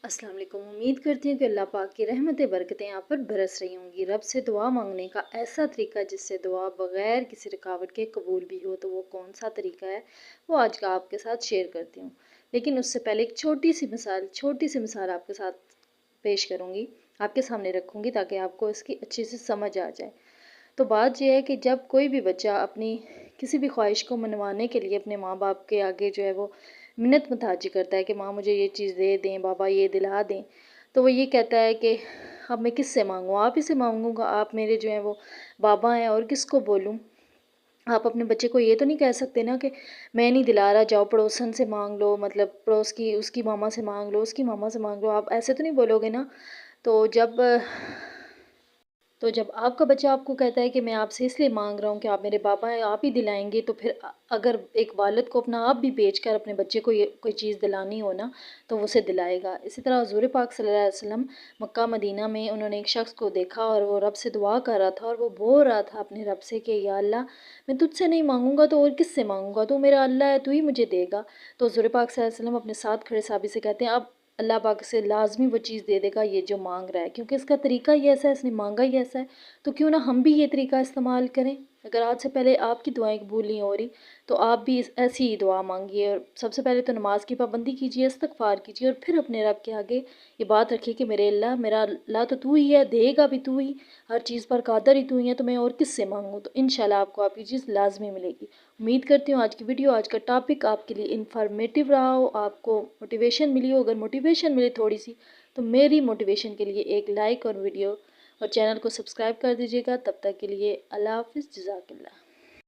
अस्सलाम वालेकुम। उम्मीद करती हूँ कि अल्लाह पाक की रहमतें बरकतें आप पर बरस रही होंगी। रब से दुआ मांगने का ऐसा तरीका जिससे दुआ बग़ैर किसी रुकावट के कबूल भी हो, तो वो कौन सा तरीका है वो आज का आपके साथ शेयर करती हूँ। लेकिन उससे पहले एक छोटी सी मिसाल आपके साथ पेश करूँगी, आपके सामने रखूँगी ताकि आपको इसकी अच्छे से समझ आ जाए। तो बात यह है कि जब कोई भी बच्चा अपनी किसी भी ख्वाहिश को मनवाने के लिए अपने माँ बाप के आगे जो है वो मिन्नत मुताजी करता है कि माँ मुझे ये चीज़ दे दें, बाबा ये दिला दें, तो वो ये कहता है कि अब मैं किससे मांगूँ, आप ही से मांगूँगा, आप मेरे जो हैं वो बाबा हैं और किसको बोलूँ। आप अपने बच्चे को ये तो नहीं कह सकते ना कि मैं नहीं दिला रहा, जाओ पड़ोसन से मांग लो, मतलब पड़ोस की उसकी मामा से मांग लो, उसकी मामा से मांग लो, आप ऐसे तो नहीं बोलोगे ना। तो जब आपका बच्चा आपको कहता है कि मैं आपसे इसलिए मांग रहा हूँ कि आप मेरे पापा हैं, आप ही दिलाएंगे, तो फिर अगर एक वालिद को अपना आप भी बेचकर अपने बच्चे को ये कोई चीज़ दिलानी हो ना, तो वो उसे दिलाएगा। इसी तरह हुज़ूर पाक सल्लल्लाहु अलैहि वसल्लम मक्का मदीना में उन्होंने एक शख्स को देखा और वो रब से दुआ कर रहा था और वो बोल रहा था अपने रब से कि या अल्लाह, मैं तुझसे नहीं मांगूंगा तो और किससे मांगूंगा, तू मेरा अल्लाह है, तू ही मुझे देगा। तो हुज़ूर पाक सल्लल्लाहु अलैहि वसल्लम अपने साथ खड़े साहबी से कहते हैं अब अल्लाह पाक से लाजमी वो चीज़ दे देगा ये जो मांग रहा है, क्योंकि इसका तरीका ही ऐसा है, इसने मांगा ही ऐसा है। तो क्यों ना हम भी ये तरीका इस्तेमाल करें। अगर आज से पहले आपकी दुआएं कबूल नहीं हो रही, तो आप भी ऐसी ही दुआ मांगिए। और सबसे पहले तो नमाज की पाबंदी कीजिए, इस्तगफार कीजिए और फिर अपने रब के आगे ये बात रखिए कि मेरे अल्लाह, मेरा अल्लाह तो तू ही है, देगा भी तू ही, हर चीज़ पर कादर ही तू ही है, तो मैं और किससे मांगूँ। तो इंशाल्लाह आपको आपकी चीज़ लाजमी मिलेगी। उम्मीद करती हूँ आज की वीडियो, आज का टॉपिक आपके लिए इंफॉर्मेटिव रहा हो, आपको मोटिवेशन मिली हो। अगर मोटिवेशन मिले थोड़ी सी, तो मेरी मोटिवेशन के लिए एक लाइक और चैनल को सब्सक्राइब कर दीजिएगा। तब तक के लिए अल्लाह हाफ़िज़, जज़ाकल्लाह।